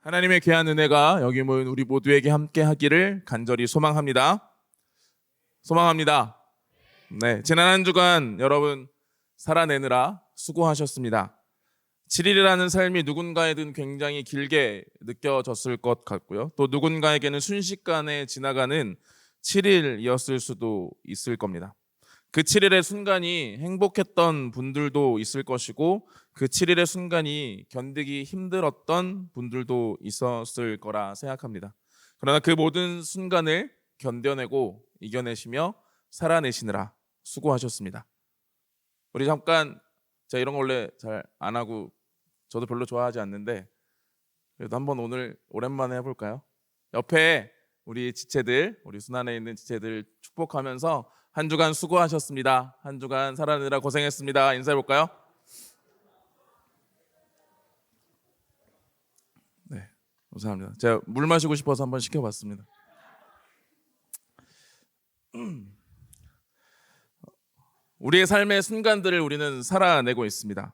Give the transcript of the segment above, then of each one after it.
하나님의 귀한 은혜가 여기 모인 우리 모두에게 함께 하기를 간절히 소망합니다. 소망합니다. 네, 지난 한 주간 여러분 살아내느라 수고하셨습니다. 7일이라는 삶이 누군가에든 굉장히 길게 느껴졌을 것 같고요. 또 누군가에게는 순식간에 지나가는 7일이었을 수도 있을 겁니다. 그 7일의 순간이 행복했던 분들도 있을 것이고 그 7일의 순간이 견디기 힘들었던 분들도 있었을 거라 생각합니다. 그러나 그 모든 순간을 견뎌내고 이겨내시며 살아내시느라 수고하셨습니다. 우리 잠깐, 제가 이런 거 원래 잘 안 하고 저도 별로 좋아하지 않는데 그래도 한번 오늘 오랜만에 해볼까요? 옆에 우리 지체들, 우리 순환에 있는 지체들 축복하면서 한 주간 수고하셨습니다. 한 주간 살아내느라 고생했습니다. 인사해볼까요? 네, 감사합니다. 제가 물 마시고 싶어서 한번 시켜봤습니다. 우리의 삶의 순간들을 우리는 살아내고 있습니다.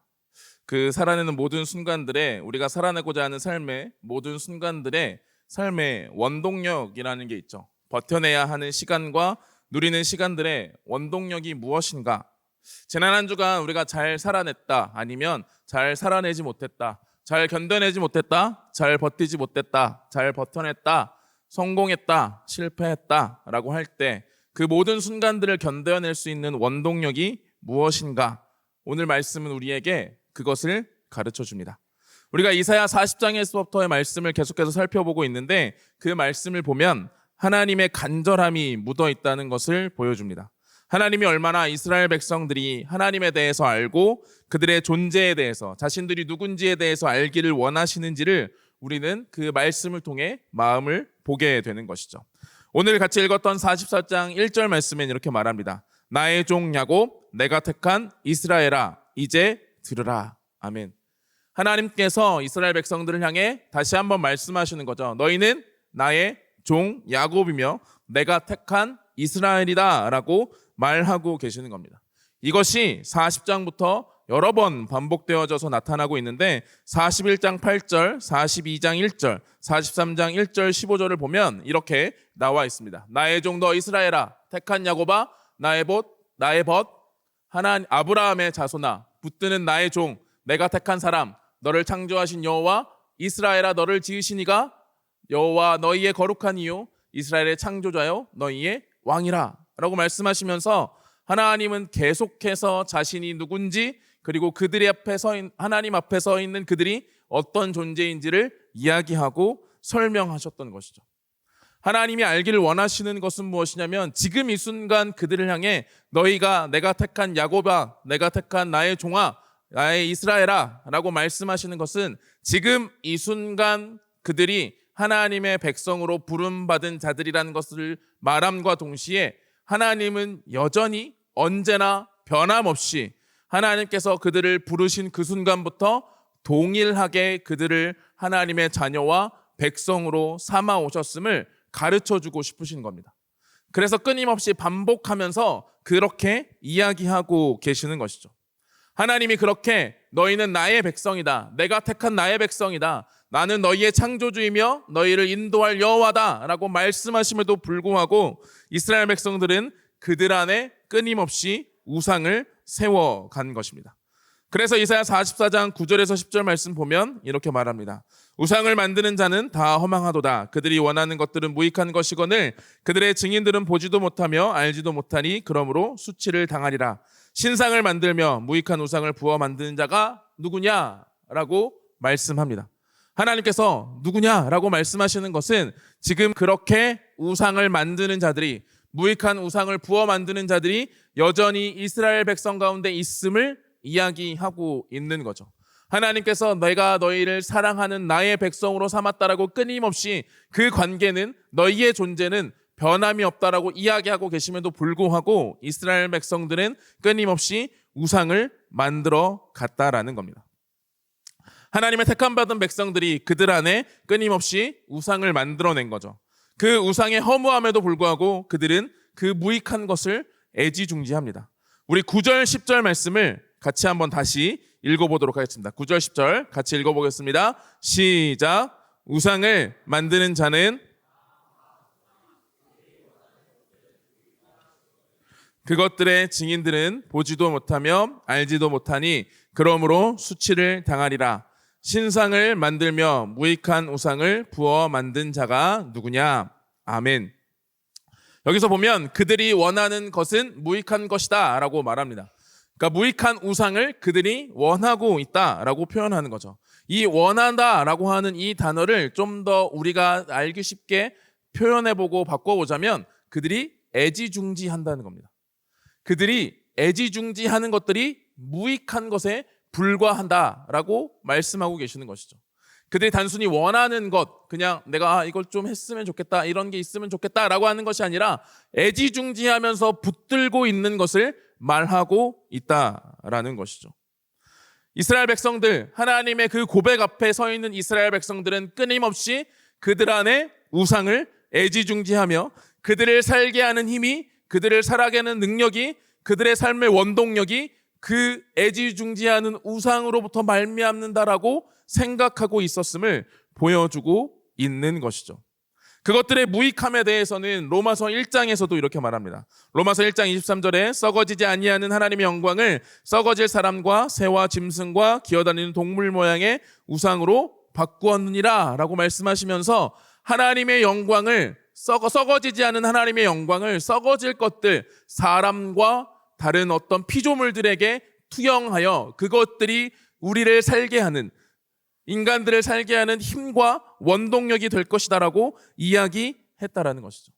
그 살아내는 모든 순간들에 우리가 살아내고자 하는 삶의 모든 순간들의 삶의 원동력이라는 게 있죠. 버텨내야 하는 시간과 누리는 시간들의 원동력이 무엇인가? 지난 한 주간 우리가 잘 살아냈다, 아니면 잘 살아내지 못했다, 잘 견뎌내지 못했다, 잘 버티지 못했다, 잘 버텨냈다, 성공했다, 실패했다 라고 할 때 그 모든 순간들을 견뎌낼 수 있는 원동력이 무엇인가? 오늘 말씀은 우리에게 그것을 가르쳐 줍니다. 우리가 이사야 40장에서부터의 말씀을 계속해서 살펴보고 있는데 그 말씀을 보면 하나님의 간절함이 묻어 있다는 것을 보여줍니다. 하나님이 얼마나 이스라엘 백성들이 하나님에 대해서 알고 그들의 존재에 대해서, 자신들이 누군지에 대해서 알기를 원하시는지를 우리는 그 말씀을 통해 마음을 보게 되는 것이죠. 오늘 같이 읽었던 44장 1절 말씀엔 이렇게 말합니다. 나의 종 야곱, 내가 택한 이스라엘아, 이제 들으라. 아멘. 하나님께서 이스라엘 백성들을 향해 다시 한번 말씀하시는 거죠. 너희는 나의 종 야곱이며 내가 택한 이스라엘이다 라고 말하고 계시는 겁니다. 이것이 40장부터 여러 번 반복되어져서 나타나고 있는데 41장 8절, 42장 1절, 43장 1절 15절을 보면 이렇게 나와 있습니다. 나의 종 너 이스라엘아, 택한 야곱아, 나의 벗 하나님 아브라함의 자손아, 붙드는 나의 종, 내가 택한 사람, 너를 창조하신 여호와, 이스라엘아 너를 지으신 이가 여호와 너희의 거룩한 이요 이스라엘의 창조자요 너희의 왕이라 라고 말씀하시면서 하나님은 계속해서 자신이 누군지, 그리고 그들의 앞에 하나님 앞에 서 있는 그들이 어떤 존재인지를 이야기하고 설명하셨던 것이죠. 하나님이 알기를 원하시는 것은 무엇이냐면 지금 이 순간 그들을 향해 너희가 내가 택한 야곱아, 내가 택한 나의 종아, 나의 이스라엘아 라고 말씀하시는 것은 지금 이 순간 그들이 하나님의 백성으로 부름받은 자들이라는 것을 말함과 동시에 하나님은 여전히 언제나 변함없이 하나님께서 그들을 부르신 그 순간부터 동일하게 그들을 하나님의 자녀와 백성으로 삼아 오셨음을 가르쳐주고 싶으신 겁니다. 그래서 끊임없이 반복하면서 그렇게 이야기하고 계시는 것이죠. 하나님이 그렇게 너희는 나의 백성이다, 내가 택한 나의 백성이다, 나는 너희의 창조주이며 너희를 인도할 여호와다 라고 말씀하심에도 불구하고 이스라엘 백성들은 그들 안에 끊임없이 우상을 세워간 것입니다. 그래서 이사야 44장 9절에서 10절 말씀 보면 이렇게 말합니다. 우상을 만드는 자는 다 허망하도다. 그들이 원하는 것들은 무익한 것이거늘 그들의 증인들은 보지도 못하며 알지도 못하니 그러므로 수치를 당하리라. 신상을 만들며 무익한 우상을 부어 만드는 자가 누구냐라고 말씀합니다. 하나님께서 누구냐라고 말씀하시는 것은 지금 그렇게 우상을 만드는 자들이, 무익한 우상을 부어 만드는 자들이 여전히 이스라엘 백성 가운데 있음을 이야기하고 있는 거죠. 하나님께서 내가 너희를 사랑하는 나의 백성으로 삼았다라고 끊임없이 그 관계는, 너희의 존재는 변함이 없다라고 이야기하고 계심에도 불구하고 이스라엘 백성들은 끊임없이 우상을 만들어 갔다라는 겁니다. 하나님의 택함받은 백성들이 그들 안에 끊임없이 우상을 만들어낸 거죠. 그 우상의 허무함에도 불구하고 그들은 그 무익한 것을 애지중지합니다. 우리 9절 10절 말씀을 같이 한번 다시 읽어보도록 하겠습니다. 9절 10절 같이 읽어보겠습니다. 시작. 우상을 만드는 자는 그것들의 증인들은 보지도 못하며 알지도 못하니 그러므로 수치를 당하리라. 신상을 만들며 무익한 우상을 부어 만든 자가 누구냐? 아멘. 여기서 보면 그들이 원하는 것은 무익한 것이다 라고 말합니다. 그러니까 무익한 우상을 그들이 원하고 있다라고 표현하는 거죠. 이 원한다라고 하는 이 단어를 좀 더 우리가 알기 쉽게 표현해보고 바꿔보자면 그들이 애지중지한다는 겁니다. 그들이 애지중지하는 것들이 무익한 것에 불과한다라고 말씀하고 계시는 것이죠. 그들이 단순히 원하는 것, 그냥 내가 이걸 좀 했으면 좋겠다, 이런 게 있으면 좋겠다라고 하는 것이 아니라 애지중지하면서 붙들고 있는 것을 말하고 있다라는 것이죠. 이스라엘 백성들, 하나님의 그 고백 앞에 서 있는 이스라엘 백성들은 끊임없이 그들 안에 우상을 애지중지하며 그들을 살게 하는 힘이, 그들을 살아게 하는 능력이, 그들의 삶의 원동력이 그 애지중지하는 우상으로부터 말미암는다라고 생각하고 있었음을 보여주고 있는 것이죠. 그것들의 무익함에 대해서는 로마서 1장에서도 이렇게 말합니다. 로마서 1장 23절에 썩어지지 아니하는 하나님의 영광을 썩어질 사람과 새와 짐승과 기어다니는 동물 모양의 우상으로 바꾸었느니라 라고 말씀하시면서 하나님의 영광을 썩어지지 않은 하나님의 영광을 썩어질 것들, 사람과 다른 어떤 피조물들에게 투영하여 그것들이 우리를 살게 하는, 인간들을 살게 하는 힘과 원동력이 될 것이다라고 이야기했다라는 것이죠.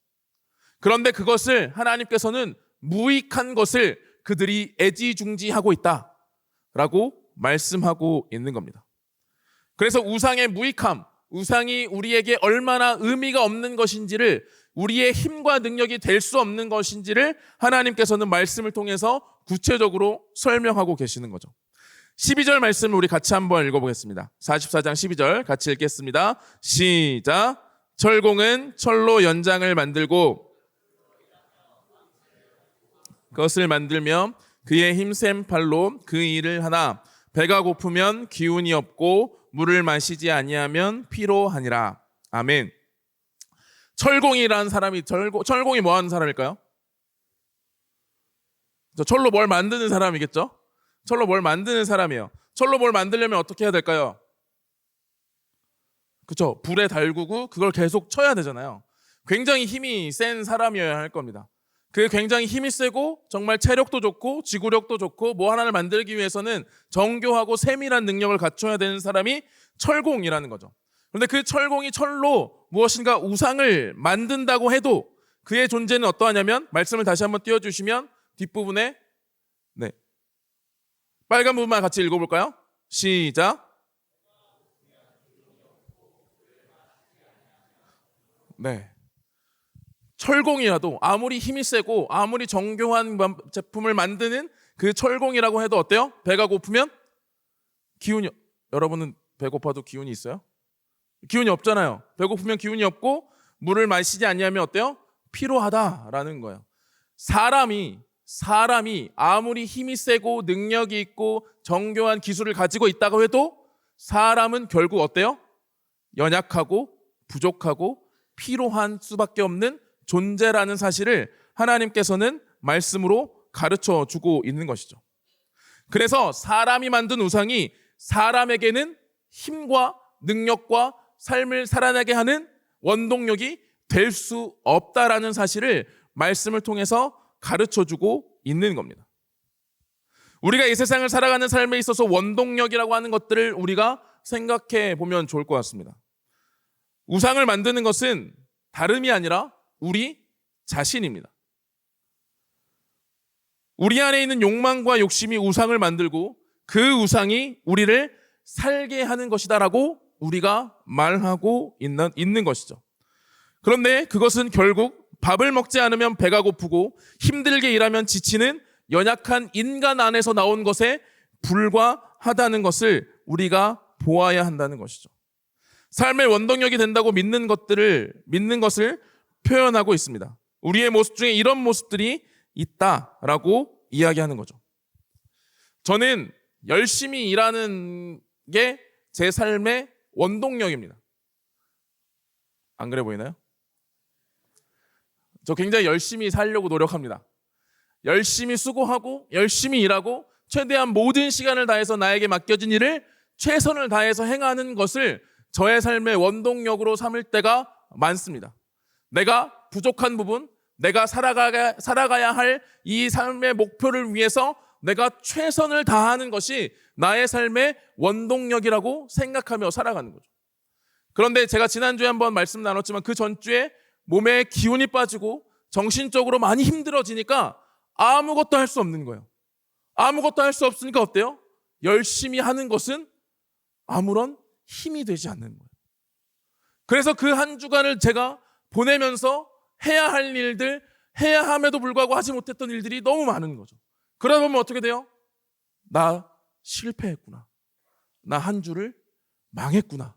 그런데 그것을 하나님께서는 무익한 것을 그들이 애지중지하고 있다라고 말씀하고 있는 겁니다. 그래서 우상의 무익함, 우상이 우리에게 얼마나 의미가 없는 것인지를, 우리의 힘과 능력이 될 수 없는 것인지를 하나님께서는 말씀을 통해서 구체적으로 설명하고 계시는 거죠. 12절 말씀을 우리 같이 한번 읽어보겠습니다. 44장 12절 같이 읽겠습니다. 시작. 철공은 철로 연장을 만들고 그것을 만들며 그의 힘센 팔로 그 일을 하나 배가 고프면 기운이 없고 물을 마시지 아니하면 피로하니라. 아멘. 철공이라는 사람이 철공이 뭐 하는 사람일까요? 철로 뭘 만드는 사람이겠죠? 철로 뭘 만드는 사람이에요. 철로 뭘 만들려면 어떻게 해야 될까요? 그렇죠. 불에 달구고 그걸 계속 쳐야 되잖아요. 굉장히 힘이 센 사람이어야 할 겁니다. 그게 굉장히 힘이 세고 정말 체력도 좋고 지구력도 좋고 뭐 하나를 만들기 위해서는 정교하고 세밀한 능력을 갖춰야 되는 사람이 철공이라는 거죠. 그런데 그 철공이 철로 무엇인가 우상을 만든다고 해도 그의 존재는 어떠하냐면, 말씀을 다시 한번 띄워주시면 뒷부분에 빨간 부분만 같이 읽어볼까요? 시작. 네. 철공이라도 아무리 힘이 세고 아무리 정교한 제품을 만드는 그 철공이라고 해도 어때요? 배가 고프면 기운이, 여러분은 배고파도 기운이 있어요? 기운이 없잖아요. 배고프면 기운이 없고 물을 마시지 않냐면 어때요? 피로하다라는 거예요. 사람이 아무리 힘이 세고 능력이 있고 정교한 기술을 가지고 있다고 해도 사람은 결국 어때요? 연약하고 부족하고 피로한 수밖에 없는 존재라는 사실을 하나님께서는 말씀으로 가르쳐 주고 있는 것이죠. 그래서 사람이 만든 우상이 사람에게는 힘과 능력과 삶을 살아나게 하는 원동력이 될 수 없다라는 사실을 말씀을 통해서 가르쳐 주고 있는 겁니다. 우리가 이 세상을 살아가는 삶에 있어서 원동력이라고 하는 것들을 우리가 생각해 보면 좋을 것 같습니다. 우상을 만드는 것은 다름이 아니라 우리 자신입니다. 우리 안에 있는 욕망과 욕심이 우상을 만들고 그 우상이 우리를 살게 하는 것이다라고 우리가 말하고 있는 것이죠. 그런데 그것은 결국 밥을 먹지 않으면 배가 고프고 힘들게 일하면 지치는 연약한 인간 안에서 나온 것에 불과하다는 것을 우리가 보아야 한다는 것이죠. 삶의 원동력이 된다고 믿는 것을 표현하고 있습니다. 우리의 모습 중에 이런 모습들이 있다라고 이야기하는 거죠. 저는 열심히 일하는 게 제 삶의 원동력입니다. 안 그래 보이나요? 저 굉장히 열심히 살려고 노력합니다. 열심히 수고하고 열심히 일하고 최대한 모든 시간을 다해서 나에게 맡겨진 일을 최선을 다해서 행하는 것을 저의 삶의 원동력으로 삼을 때가 많습니다. 내가 부족한 부분, 내가 살아가야 할 이 삶의 목표를 위해서 내가 최선을 다하는 것이 나의 삶의 원동력이라고 생각하며 살아가는 거죠. 그런데 제가 지난주에 한번 말씀 나눴지만 그 전주에 몸에 기운이 빠지고 정신적으로 많이 힘들어지니까 아무것도 할 수 없는 거예요. 아무것도 할 수 없으니까 어때요? 열심히 하는 것은 아무런 힘이 되지 않는 거예요. 그래서 그 한 주간을 제가 보내면서 해야 할 일들, 해야 함에도 불구하고 하지 못했던 일들이 너무 많은 거죠. 그러다 보면 어떻게 돼요? 나 실패했구나. 나 한 주를 망했구나.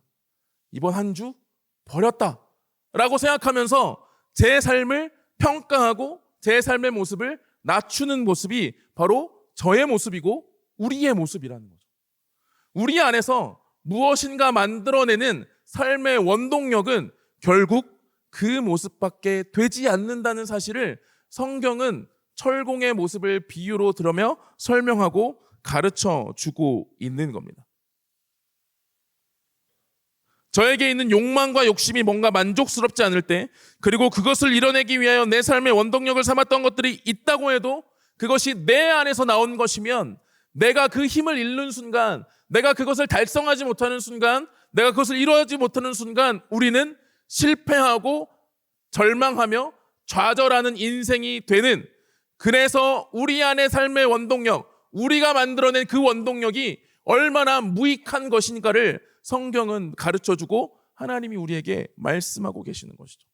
이번 한 주 버렸다. 라고 생각하면서 제 삶을 평가하고 제 삶의 모습을 낮추는 모습이 바로 저의 모습이고 우리의 모습이라는 거죠. 우리 안에서 무엇인가 만들어내는 삶의 원동력은 결국 그 모습밖에 되지 않는다는 사실을 성경은 철공의 모습을 비유로 들으며 설명하고 가르쳐 주고 있는 겁니다. 저에게 있는 욕망과 욕심이 뭔가 만족스럽지 않을 때, 그리고 그것을 이뤄내기 위하여 내 삶의 원동력을 삼았던 것들이 있다고 해도 그것이 내 안에서 나온 것이면 내가 그 힘을 잃는 순간, 내가 그것을 달성하지 못하는 순간, 내가 그것을 이루어지 못하는 순간 우리는 실패하고 절망하며 좌절하는 인생이 되는, 그래서 우리 안의 삶의 원동력, 우리가 만들어낸 그 원동력이 얼마나 무익한 것인가를 성경은 가르쳐주고 하나님이 우리에게 말씀하고 계시는 것이죠.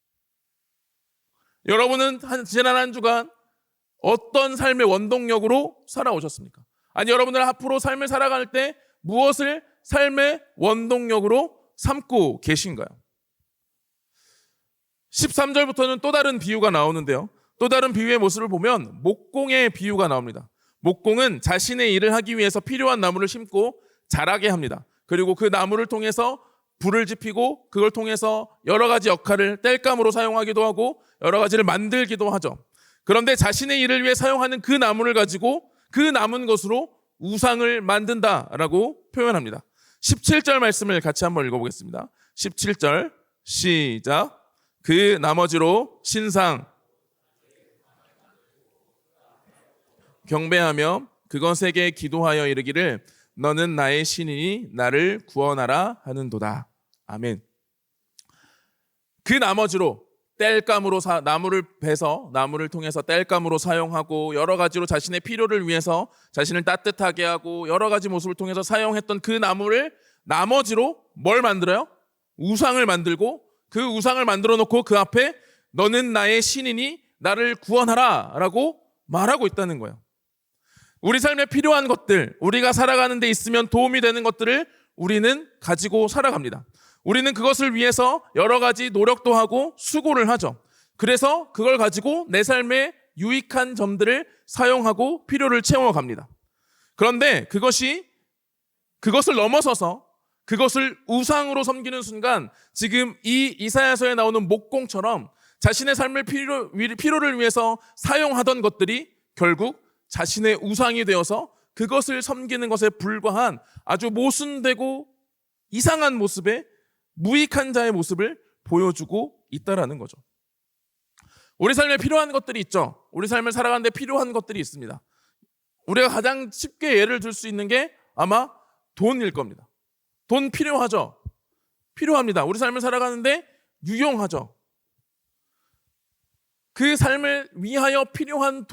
여러분은 지난 한 주간 어떤 삶의 원동력으로 살아오셨습니까? 아니, 여러분들 앞으로 삶을 살아갈 때 무엇을 삶의 원동력으로 삼고 계신가요? 13절부터는 또 다른 비유가 나오는데요. 또 다른 비유의 모습을 보면 목공의 비유가 나옵니다. 목공은 자신의 일을 하기 위해서 필요한 나무를 심고 자라게 합니다. 그리고 그 나무를 통해서 불을 지피고 그걸 통해서 여러 가지 역할을 땔감으로 사용하기도 하고 여러 가지를 만들기도 하죠. 그런데 자신의 일을 위해 사용하는 그 나무를 가지고 그 남은 것으로 우상을 만든다라고 표현합니다. 17절 말씀을 같이 한번 읽어보겠습니다. 17절 시작. 그 나머지로 신상 경배하며 그것에게 기도하여 이르기를 너는 나의 신이니 나를 구원하라 하는도다. 아멘. 그 나머지로 땔감으로 나무를 베서 나무를 통해서 땔감으로 사용하고 여러 가지로 자신의 필요를 위해서 자신을 따뜻하게 하고 여러 가지 모습을 통해서 사용했던 그 나무를 나머지로 뭘 만들어요? 우상을 만들고 그 우상을 만들어 놓고 그 앞에 너는 나의 신이니 나를 구원하라 라고 말하고 있다는 거예요. 우리 삶에 필요한 것들, 우리가 살아가는 데 있으면 도움이 되는 것들을 우리는 가지고 살아갑니다. 우리는 그것을 위해서 여러 가지 노력도 하고 수고를 하죠. 그래서 그걸 가지고 내 삶에 유익한 점들을 사용하고 필요를 채워갑니다. 그런데 그것을 넘어서서 그것을 우상으로 섬기는 순간 지금 이 이사야서에 나오는 목공처럼 자신의 삶의 필요를 위해서 사용하던 것들이 결국 자신의 우상이 되어서 그것을 섬기는 것에 불과한 아주 모순되고 이상한 모습의 무익한 자의 모습을 보여주고 있다라는 거죠. 우리 삶에 필요한 것들이 있죠. 우리 삶을 살아가는 데 필요한 것들이 있습니다. 우리가 가장 쉽게 예를 들 수 있는 게 아마 돈일 겁니다. 돈 필요하죠. 필요합니다. 우리 삶을 살아가는데 유용하죠. 그 삶을 위하여 필요한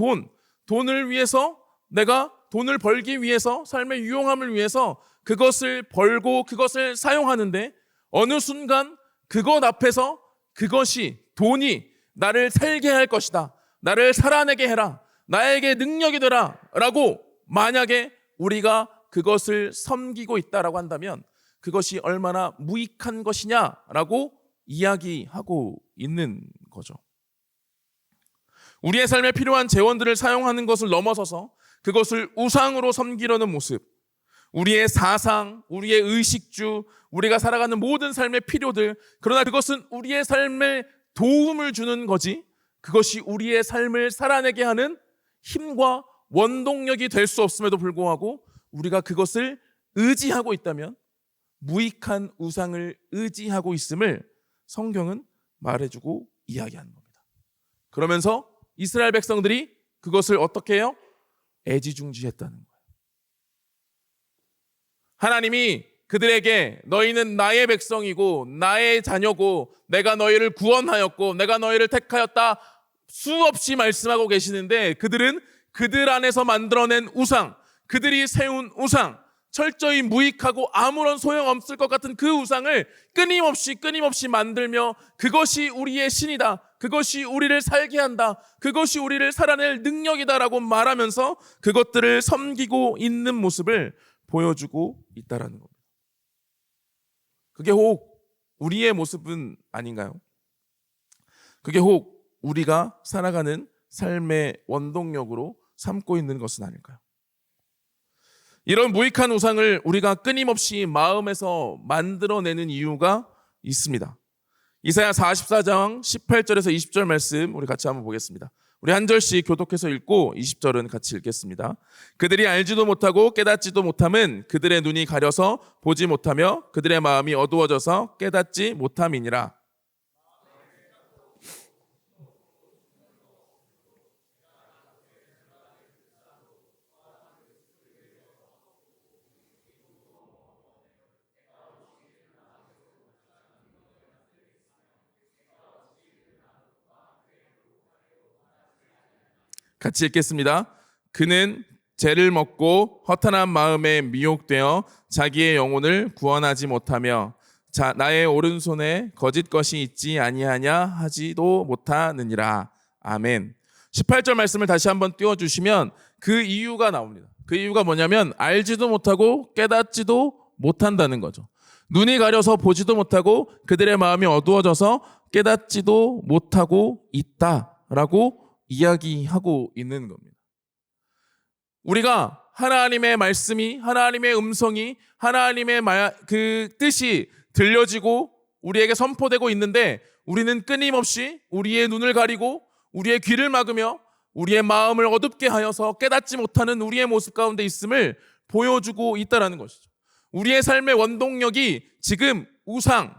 돈을 위해서 내가 돈을 벌기 위해서 삶의 유용함을 위해서 그것을 벌고 그것을 사용하는데 어느 순간 그것 앞에서 그것이 돈이 나를 살게 할 것이다. 나를 살아내게 해라. 나에게 능력이 되라. 라고 만약에 우리가 그것을 섬기고 있다라고 한다면 그것이 얼마나 무익한 것이냐라고 이야기하고 있는 거죠. 우리의 삶에 필요한 재원들을 사용하는 것을 넘어서서 그것을 우상으로 섬기려는 모습, 우리의 사상, 우리의 의식주, 우리가 살아가는 모든 삶의 필요들, 그러나 그것은 우리의 삶에 도움을 주는 거지, 그것이 우리의 삶을 살아내게 하는 힘과 원동력이 될 수 없음에도 불구하고 우리가 그것을 의지하고 있다면, 무익한 우상을 의지하고 있음을 성경은 말해주고 이야기하는 겁니다. 그러면서 이스라엘 백성들이 그것을 어떻게 해요? 애지중지했다는 거예요. 하나님이 그들에게 너희는 나의 백성이고 나의 자녀고 내가 너희를 구원하였고 내가 너희를 택하였다 수없이 말씀하고 계시는데, 그들은 그들 안에서 만들어낸 우상, 그들이 세운 우상, 철저히 무익하고 아무런 소용없을 것 같은 그 우상을 끊임없이 만들며 그것이 우리의 신이다, 그것이 우리를 살게 한다, 그것이 우리를 살아낼 능력이다라고 말하면서 그것들을 섬기고 있는 모습을 보여주고 있다라는 겁니다. 그게 혹 우리의 모습은 아닌가요? 그게 혹 우리가 살아가는 삶의 원동력으로 삼고 있는 것은 아닐까요? 이런 무익한 우상을 우리가 끊임없이 마음에서 만들어내는 이유가 있습니다. 이사야 44장 18절에서 20절 말씀 우리 같이 한번 보겠습니다. 우리 한 절씩 교독해서 읽고 20절은 같이 읽겠습니다. 그들이 알지도 못하고 깨닫지도 못함은 그들의 눈이 가려서 보지 못하며 그들의 마음이 어두워져서 깨닫지 못함이니라. 같이 읽겠습니다. 그는 죄를 먹고 허탄한 마음에 미혹되어 자기의 영혼을 구원하지 못하며 나의 오른손에 거짓 것이 있지 아니하냐 하지도 못하느니라. 아멘. 18절 말씀을 다시 한번 띄워주시면 그 이유가 나옵니다. 그 이유가 뭐냐면 알지도 못하고 깨닫지도 못한다는 거죠. 눈이 가려서 보지도 못하고 그들의 마음이 어두워져서 깨닫지도 못하고 있다라고 이야기하고 있는 겁니다. 우리가 하나님의 말씀이, 하나님의 음성이, 하나님의 그 뜻이 들려지고 우리에게 선포되고 있는데, 우리는 끊임없이 우리의 눈을 가리고 우리의 귀를 막으며 우리의 마음을 어둡게 하여서 깨닫지 못하는 우리의 모습 가운데 있음을 보여주고 있다는 것이죠. 우리의 삶의 원동력이 지금 우상,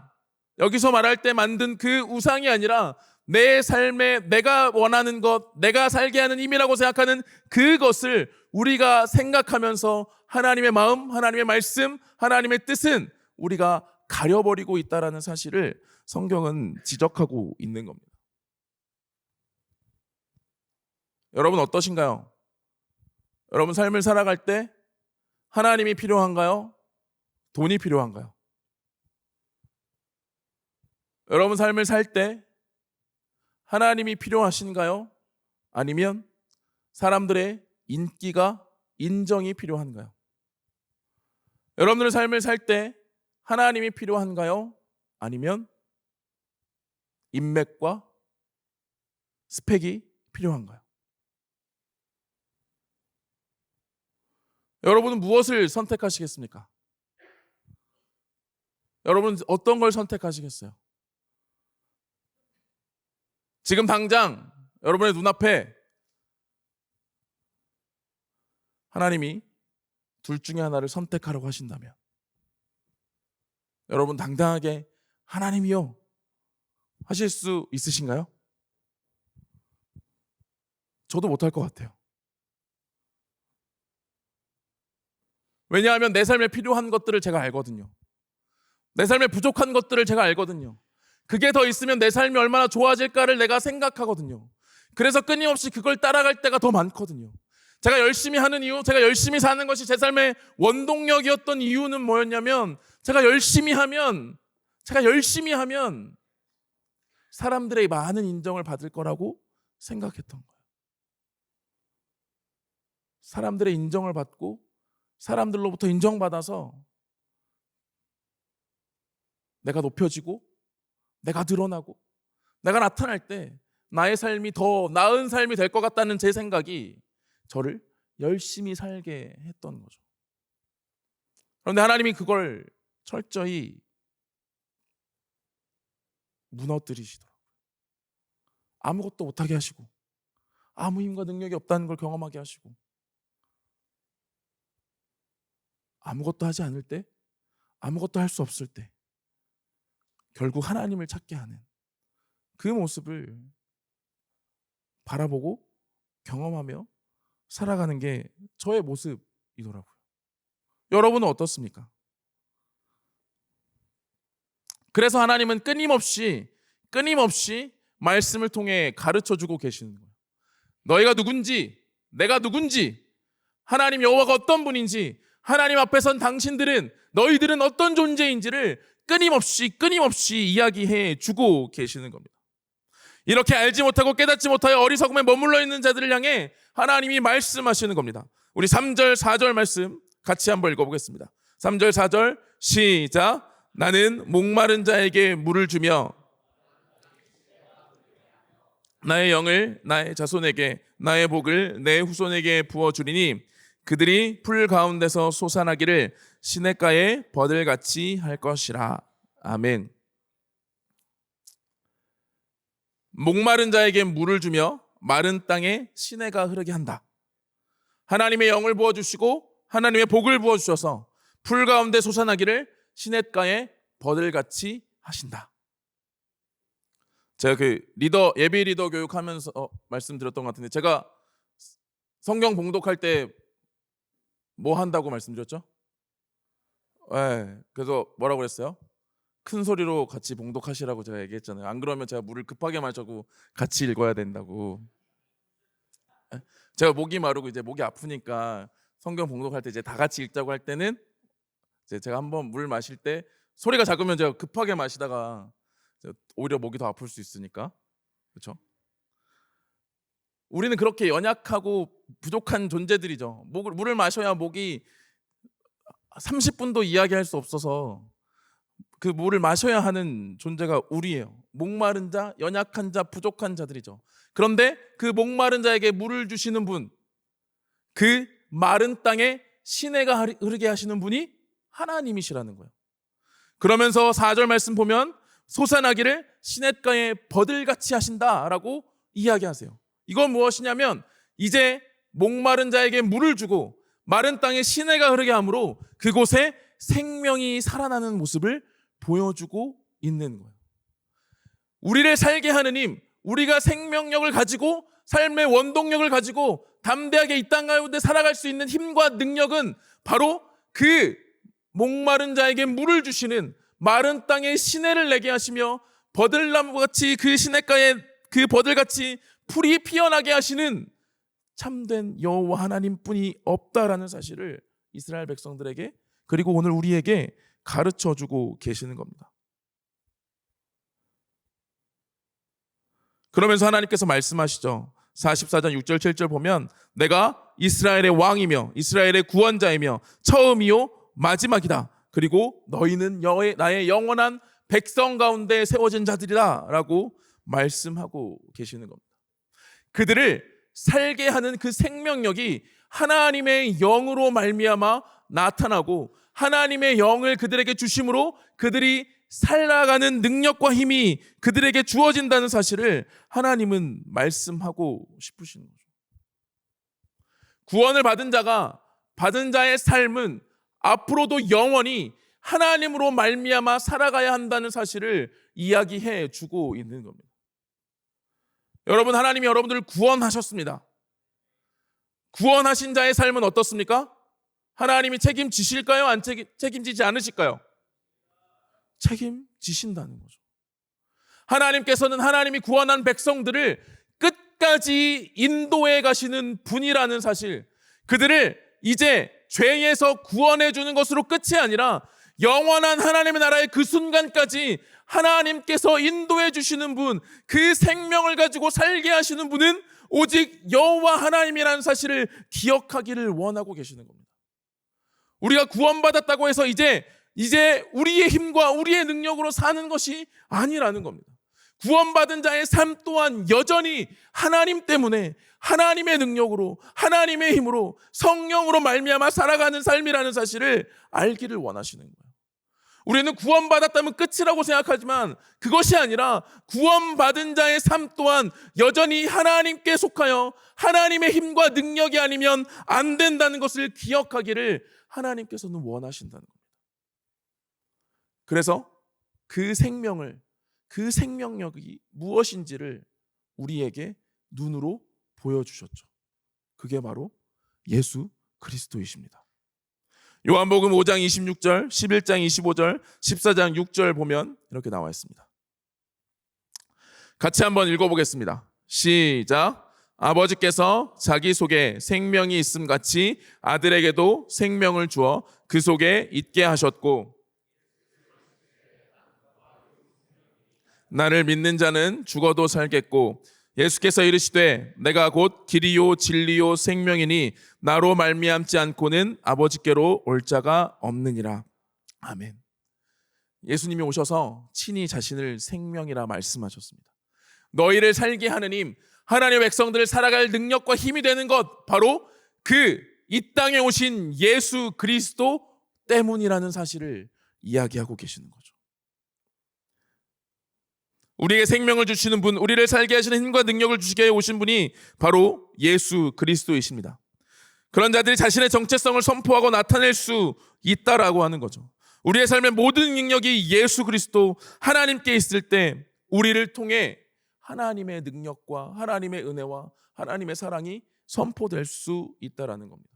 여기서 말할 때 만든 그 우상이 아니라 내 삶에 내가 원하는 것, 내가 살게 하는 힘이라고 생각하는 그것을 우리가 생각하면서 하나님의 마음, 하나님의 말씀, 하나님의 뜻은 우리가 가려버리고 있다는 사실을 성경은 지적하고 있는 겁니다. 여러분 어떠신가요? 여러분 삶을 살아갈 때 하나님이 필요한가요? 돈이 필요한가요? 여러분 삶을 살 때 하나님이 필요하신가요? 아니면 사람들의 인기가, 인정이 필요한가요? 여러분들의 삶을 살 때 하나님이 필요한가요? 아니면 인맥과 스펙이 필요한가요? 여러분은 무엇을 선택하시겠습니까? 여러분은 어떤 걸 선택하시겠어요? 지금 당장 여러분의 눈앞에 하나님이 둘 중에 하나를 선택하라고 하신다면 여러분 당당하게 하나님이요 하실 수 있으신가요? 저도 못할 것 같아요. 왜냐하면 내 삶에 필요한 것들을 제가 알거든요. 내 삶에 부족한 것들을 제가 알거든요. 그게 더 있으면 내 삶이 얼마나 좋아질까를 내가 생각하거든요. 그래서 끊임없이 그걸 따라갈 때가 더 많거든요. 제가 열심히 하는 이유, 제가 열심히 사는 것이 제 삶의 원동력이었던 이유는 뭐였냐면 제가 열심히 하면 사람들의 많은 인정을 받을 거라고 생각했던 거예요. 사람들의 인정을 받고 사람들로부터 인정받아서 내가 높여지고 내가 드러나고 내가 나타날 때 나의 삶이 더 나은 삶이 될 것 같다는 제 생각이 저를 열심히 살게 했던 거죠. 그런데 하나님이 그걸 철저히 무너뜨리시더라고요. 아무것도 못하게 하시고 아무 힘과 능력이 없다는 걸 경험하게 하시고 아무것도 하지 않을 때, 아무것도 할 수 없을 때 결국 하나님을 찾게 하는 그 모습을 바라보고 경험하며 살아가는 게 저의 모습이더라고요. 여러분은 어떻습니까? 그래서 하나님은 끊임없이 말씀을 통해 가르쳐주고 계시는 거예요. 너희가 누군지, 내가 누군지, 하나님 여호와가 어떤 분인지, 하나님 앞에 선 당신들은, 너희들은 어떤 존재인지를 끊임없이 이야기해 주고 계시는 겁니다. 이렇게 알지 못하고 깨닫지 못하여 어리석음에 머물러 있는 자들을 향해 하나님이 말씀하시는 겁니다. 우리 3절 4절 말씀 같이 한번 읽어보겠습니다. 3절 4절 시작. 나는 목마른 자에게 물을 주며 나의 영을 나의 자손에게, 나의 복을 내 후손에게 부어주리니 그들이 풀 가운데서 솟아나기를 시냇가에 버들같이 할 것이라. 아멘. 목마른 자에게 물을 주며 마른 땅에 시내가 흐르게 한다. 하나님의 영을 부어주시고 하나님의 복을 부어주셔서 풀 가운데 솟아나기를 시냇가에 버들같이 하신다. 제가 예비 리더 교육하면서 말씀드렸던 것 같은데, 제가 성경 봉독할 때 뭐 한다고 말씀드렸죠? 네, 그래서 뭐라고 그랬어요? 큰 소리로 같이 봉독하시라고 제가 얘기했잖아요. 안 그러면 제가 물을 급하게 마셔고 같이 읽어야 된다고. 제가 목이 마르고 이제 목이 아프니까 성경 봉독할 때 이제 다 같이 읽자고 할 때는 이제 제가 한번 물 마실 때 소리가 작으면 제가 급하게 마시다가 오히려 목이 더 아플 수 있으니까. 그렇죠? 우리는 그렇게 연약하고 부족한 존재들이죠. 물을 마셔야 목이 30분도 이야기할 수 없어서 그 물을 마셔야 하는 존재가 우리예요. 목마른 자, 연약한 자, 부족한 자들이죠. 그런데 그 목마른 자에게 물을 주시는 분, 그 마른 땅에 시내가 흐르게 하시는 분이 하나님이시라는 거예요. 그러면서 4절 말씀 보면 솟아나기를 시냇가에 버들같이 하신다라고 이야기하세요. 이건 무엇이냐면 이제 목마른 자에게 물을 주고 마른 땅에 시내가 흐르게 함으로 그곳에 생명이 살아나는 모습을 보여주고 있는 거예요. 우리를 살게 하는 힘, 우리가 생명력을 가지고 삶의 원동력을 가지고 담대하게 이 땅 가운데 살아갈 수 있는 힘과 능력은 바로 그 목마른 자에게 물을 주시는 마른 땅에 시내를 내게 하시며 버들나무같이 그 시냇가에 그 버들같이 풀이 피어나게 하시는 참된 여호와 하나님뿐이 없다라는 사실을 이스라엘 백성들에게, 그리고 오늘 우리에게 가르쳐주고 계시는 겁니다. 그러면서 하나님께서 말씀하시죠. 44장 6절 7절 보면 내가 이스라엘의 왕이며 이스라엘의 구원자이며 처음이요 마지막이다. 그리고 너희는 나의 영원한 백성 가운데 세워진 자들이다 라고 말씀하고 계시는 겁니다. 그들을 살게 하는 그 생명력이 하나님의 영으로 말미암아 나타나고 하나님의 영을 그들에게 주심으로 그들이 살아가는 능력과 힘이 그들에게 주어진다는 사실을 하나님은 말씀하고 싶으시는 거죠. 구원을 받은 자의 삶은 앞으로도 영원히 하나님으로 말미암아 살아가야 한다는 사실을 이야기해 주고 있는 겁니다. 여러분, 하나님이 여러분들을 구원하셨습니다. 구원하신 자의 삶은 어떻습니까? 하나님이 책임지실까요? 안 책임지지 않으실까요? 책임지신다는 거죠. 하나님께서는 하나님이 구원한 백성들을 끝까지 인도해 가시는 분이라는 사실, 그들을 이제 죄에서 구원해 주는 것으로 끝이 아니라 영원한 하나님의 나라의 그 순간까지 하나님께서 인도해 주시는 분, 그 생명을 가지고 살게 하시는 분은 오직 여호와 하나님이라는 사실을 기억하기를 원하고 계시는 겁니다. 우리가 구원받았다고 해서 이제 우리의 힘과 우리의 능력으로 사는 것이 아니라는 겁니다. 구원받은 자의 삶 또한 여전히 하나님 때문에 하나님의 능력으로 하나님의 힘으로 성령으로 말미암아 살아가는 삶이라는 사실을 알기를 원하시는 거예요. 우리는 구원받았다면 끝이라고 생각하지만 그것이 아니라 구원받은 자의 삶 또한 여전히 하나님께 속하여 하나님의 힘과 능력이 아니면 안 된다는 것을 기억하기를 하나님께서는 원하신다는 겁니다. 그래서 그 생명력이 무엇인지를 우리에게 눈으로 보여주셨죠. 그게 바로 예수 그리스도이십니다. 요한복음 5장 26절, 11장 25절, 14장 6절 보면 이렇게 나와 있습니다. 같이 한번 읽어보겠습니다. 시작. 아버지께서 자기 속에 생명이 있음 같이 아들에게도 생명을 주어 그 속에 있게 하셨고 나를 믿는 자는 죽어도 살겠고 예수께서 이르시되 내가 곧 길이요 진리요 생명이니 나로 말미암지 않고는 아버지께로 올 자가 없느니라. 아멘. 예수님이 오셔서 친히 자신을 생명이라 말씀하셨습니다. 너희를 살게 하는 힘, 하나님의 백성들을 살아갈 능력과 힘이 되는 것, 바로 그 이 땅에 오신 예수 그리스도 때문이라는 사실을 이야기하고 계시는 거죠. 우리에게 생명을 주시는 분, 우리를 살게 하시는 힘과 능력을 주시게 오신 분이 바로 예수 그리스도이십니다. 그런 자들이 자신의 정체성을 선포하고 나타낼 수 있다라고 하는 거죠. 우리의 삶의 모든 능력이 예수 그리스도 하나님께 있을 때 우리를 통해 하나님의 능력과 하나님의 은혜와 하나님의 사랑이 선포될 수 있다라는 겁니다.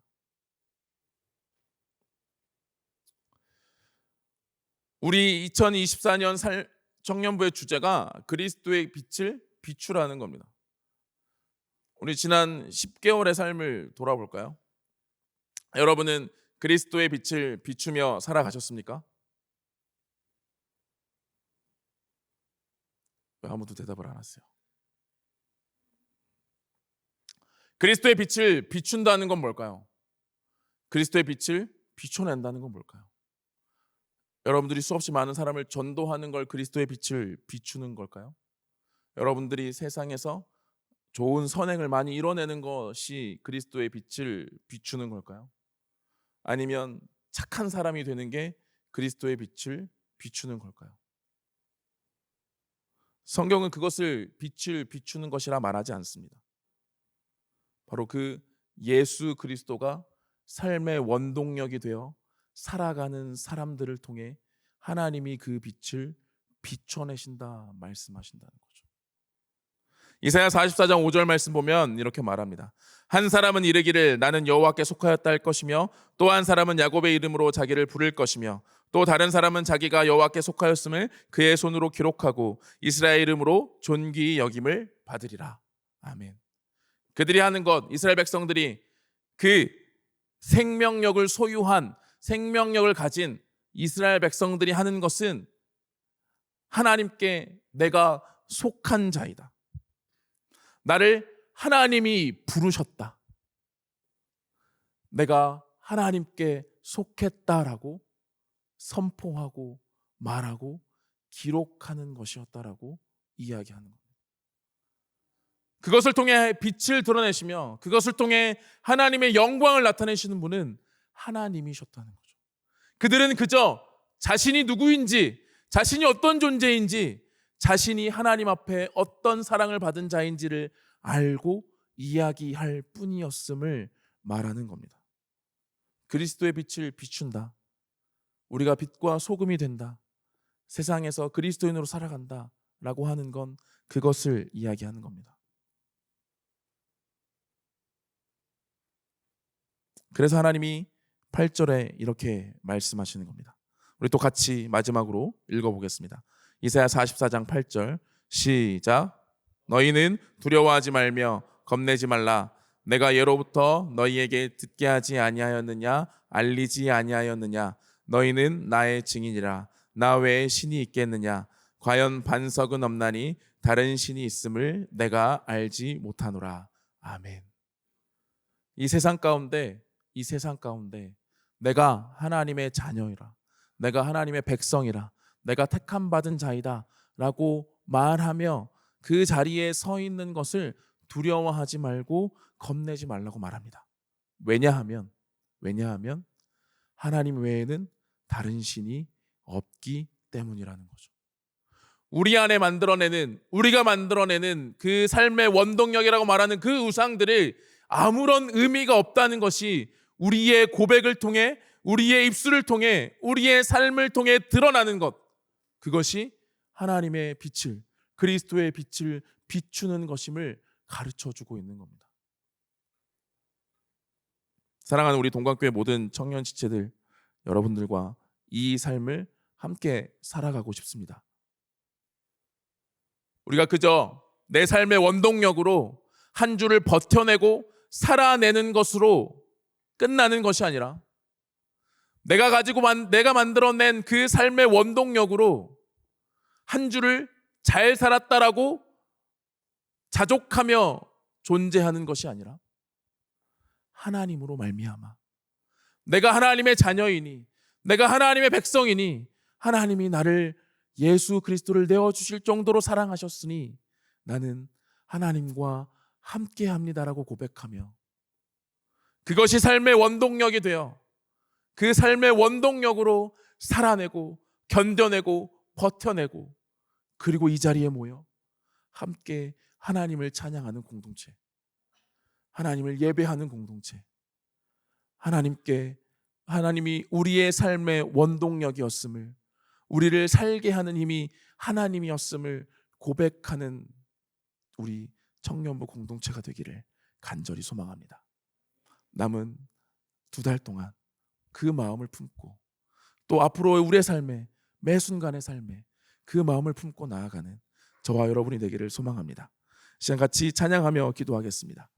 우리 2024년 청년부의 주제가 그리스도의 빛을 비추라는 겁니다. 우리 지난 10개월의 삶을 돌아볼까요? 여러분은 그리스도의 빛을 비추며 살아가셨습니까? 왜 아무도 대답을 안 하세요? 그리스도의 빛을 비춘다는 건 뭘까요? 그리스도의 빛을 비춰낸다는 건 뭘까요? 여러분들이 수없이 많은 사람을 전도하는 걸 그리스도의 빛을 비추는 걸까요? 여러분들이 세상에서 좋은 선행을 많이 이뤄내는 것이 그리스도의 빛을 비추는 걸까요? 아니면 착한 사람이 되는 게 그리스도의 빛을 비추는 걸까요? 성경은 그것을 빛을 비추는 것이라 말하지 않습니다. 바로 그 예수 그리스도가 삶의 원동력이 되어 살아가는 사람들을 통해 하나님이 그 빛을 비춰내신다 말씀하신다는 거죠. 이사야 44장 5절 말씀 보면 이렇게 말합니다. 한 사람은 이르기를 나는 여호와께 속하였다 할 것이며 또 한 사람은 야곱의 이름으로 자기를 부를 것이며 또 다른 사람은 자기가 여호와께 속하였음을 그의 손으로 기록하고 이스라엘 이름으로 존귀히 여김을 받으리라. 아멘. 그들이 하는 것, 이스라엘 백성들이 그 생명력을 소유한 생명력을 가진 이스라엘 백성들이 하는 것은 하나님께 내가 속한 자이다. 나를 하나님이 부르셨다. 내가 하나님께 속했다라고 선포하고 말하고 기록하는 것이었다라고 이야기하는 겁니다. 그것을 통해 빛을 드러내시며 그것을 통해 하나님의 영광을 나타내시는 분은 하나님이셨다는 거죠. 그들은 그저 자신이 누구인지, 자신이 어떤 존재인지, 자신이 하나님 앞에 어떤 사랑을 받은 자인지를 알고 이야기할 뿐이었음을 말하는 겁니다. 그리스도의 빛을 비춘다. 우리가 빛과 소금이 된다. 세상에서 그리스도인으로 살아간다 라고 하는 건 그것을 이야기하는 겁니다. 그래서 하나님이 8절에 이렇게 말씀하시는 겁니다. 우리 또 같이 마지막으로 읽어보겠습니다. 이사야 44장 8절 시작. 너희는 두려워하지 말며 겁내지 말라. 내가 예로부터 너희에게 듣게 하지 아니하였느냐 알리지 아니하였느냐. 너희는 나의 증인이라. 나 외에 신이 있겠느냐. 과연 반석은 없나니 다른 신이 있음을 내가 알지 못하노라. 아멘. 이 세상 가운데 내가 하나님의 자녀이라, 내가 하나님의 백성이라, 내가 택함 받은 자이다 라고 말하며 그 자리에 서 있는 것을 두려워하지 말고 겁내지 말라고 말합니다. 왜냐하면 하나님 외에는 다른 신이 없기 때문이라는 거죠. 우리가 만들어내는 그 삶의 원동력이라고 말하는 그 우상들을 아무런 의미가 없다는 것이 우리의 고백을 통해, 우리의 입술을 통해, 우리의 삶을 통해 드러나는 것, 그것이 하나님의 빛을, 그리스도의 빛을 비추는 것임을 가르쳐주고 있는 겁니다. 사랑하는 우리 동관교회 모든 청년 지체들, 여러분들과 이 삶을 함께 살아가고 싶습니다. 우리가 그저 내 삶의 원동력으로 한 주를 버텨내고 살아내는 것으로 끝나는 것이 아니라 내가 만들어낸 그 삶의 원동력으로 한 주를 잘 살았다라고 자족하며 존재하는 것이 아니라 하나님으로 말미암아 내가 하나님의 자녀이니, 내가 하나님의 백성이니, 하나님이 나를 예수 그리스도를 내어주실 정도로 사랑하셨으니 나는 하나님과 함께합니다라고 고백하며 그것이 삶의 원동력이 되어 그 삶의 원동력으로 살아내고 견뎌내고 버텨내고 그리고 이 자리에 모여 함께 하나님을 찬양하는 공동체, 하나님을 예배하는 공동체, 하나님이 우리의 삶의 원동력이었음을, 우리를 살게 하는 힘이 하나님이었음을 고백하는 우리 청년부 공동체가 되기를 간절히 소망합니다. 남은 2달 동안 그 마음을 품고 또 앞으로의 우리의 삶에, 매 순간의 삶에 그 마음을 품고 나아가는 저와 여러분이 되기를 소망합니다. 시간 같이 찬양하며 기도하겠습니다.